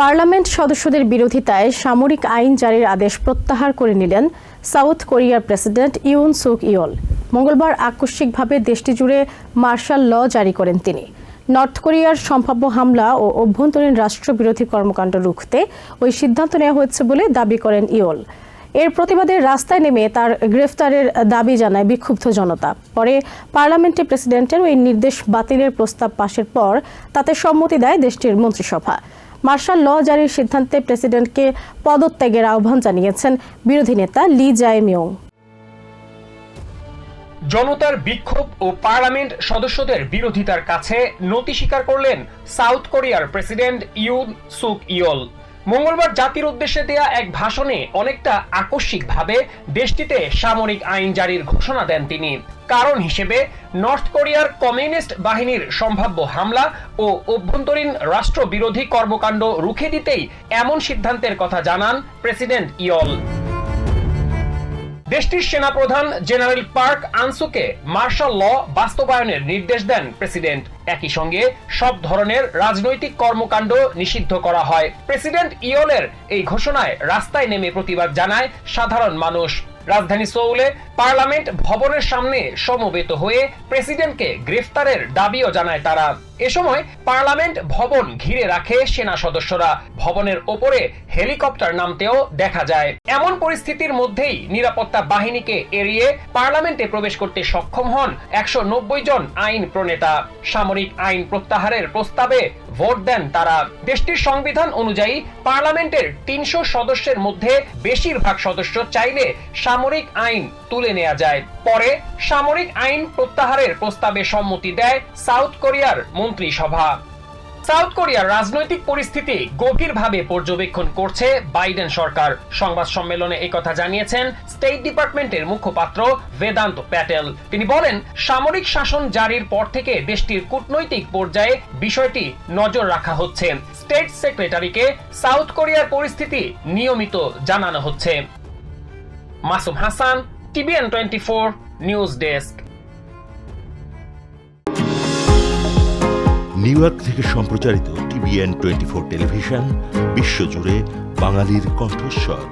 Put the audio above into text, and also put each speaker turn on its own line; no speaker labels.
Parliament সদস্যদের বিরোধিতায় সামরিক আইন জারির আদেশ প্রত্যাহার করে নিলেন সাউথ কোরিয়ার প্রেসিডেন্ট ইউন সুক ইয়োল। মঙ্গলবার আকস্মিকভাবে দেশটি জুড়ে মার্শাল ল জারি করেন তিনি। নর্থ কোরিয়ার সম্ভাব্য হামলা ও অভ্যন্তরীণ রাষ্ট্রবিরোধী কর্মকাণ্ড রুখতে ওই সিদ্ধান্ত নেওয়া হয়েছে বলে দাবি করেন ইয়োল। এর প্রতিবাদে রাস্তায় নেমে তার গ্রেফতারের দাবি জানায় বিক্ষুব্ধ জনতা। পরে পার্লামেন্টে প্রেসিডেন্টের ওই নির্দেশ বাতিলের প্রস্তাব পাশের পর তাতে সম্মতি দেয় দেশটির মন্ত্রিসভা। মার্শাল ল জারির সিদ্ধান্তে প্রেসিডেন্টকে পদত্যাগের আহ্বান জানিয়েছেন বিরোধী নেতা লি জায় মিয়ং।
জনতার বিক্ষোভ ও পার্লামেন্ট সদস্যদের বিরোধিতার কাছে নতি স্বীকার করলেন সাউথ কোরিয়ার প্রেসিডেন্ট ইউন সুক ইয়োল। মঙ্গলবার জাতির উদ্দেশ্যে দেয়া এক ভাষণে অনেকটা আকস্মিকভাবে দেশটিতে সামরিক আইন জারির ঘোষণা দেন তিনি। কারণ হিসেবে নর্থ কোরিয়ার কমিউনিস্ট বাহিনীর সম্ভাব্য হামলা ও অভ্যন্তরীণ রাষ্ট্রবিরোধী কর্মকাণ্ড রুখে দিতেই এমন সিদ্ধান্তের কথা জানান প্রেসিডেন্ট ইয়োল। দেশটির সেনাপ্রধান জেনারেল পার্ক আনসুকে মার্শাল ল বাস্তবায়নের নির্দেশ দেন প্রেসিডেন্ট। একই সঙ্গে সব ধরনের রাজনৈতিক কর্মকাণ্ড নিষিদ্ধ করা হয়। প্রেসিডেন্ট ইয়োলের এই ঘোষণায় রাস্তায় নেমে প্রতিবাদ জানায় সাধারণ মানুষ। রাজধানী সোউলে পার্লামেন্ট ভবনের সামনে সমবেত হয়ে প্রেসিডেন্টকে গ্রেফতারের দাবিও জানায় তারা। এ সময় পার্লামেন্ট ভবন ঘিরে রাখে সেনা সদস্যরা। ভবনের ওপরে হেলিকপ্টার নামতেও দেখা যায়। এমন পরিস্থিতির মধ্যেই নিরাপত্তা বাহিনীকে এড়িয়ে পার্লামেন্টে প্রবেশ করতে সক্ষম হন 190 জন আইন প্রণেতা। সামরিক আইন প্রত্যাহারের প্রস্তাবে ভোট দেন তারা। দেশটির সংবিধান অনুযায়ী পার্লামেন্টের 300 সদস্যের মধ্যে বেশিরভাগ সদস্য চাইলে সামরিক আইন তুলে নেওয়া যায়। পরে সামরিক আইন প্রত্যাহারের প্রস্তাবে সম্মতি দেয় সাউথ কোরিয়ার মন্ত্রিসভা। সাউথ কোরিয়ার রাজনৈতিক পরিস্থিতি গভীরভাবে পর্যবেক্ষণ করছে বাইডেন সরকার। সংবাদ সম্মেলনে একথা জানিয়েছেন স্টেট ডিপার্টমেন্টের মুখপাত্র বেদান্ত প্যাটেল। তিনি বলেন, সামরিক শাসন জারির পর থেকে দেশটির কূটনৈতিক পর্যায়ে বিষয়টি নজর রাখা হচ্ছে। স্টেট সেক্রেটারিকে সাউথ কোরিয়ার পরিস্থিতি নিয়মিত জানানো হচ্ছে। Masum Hasan, TVN 24 news desk.
New York থেকে সম্প্রচারিত TVN 24 টেলিভিশন বিশ্বজুড়ে বাঙালির কণ্ঠস্বর।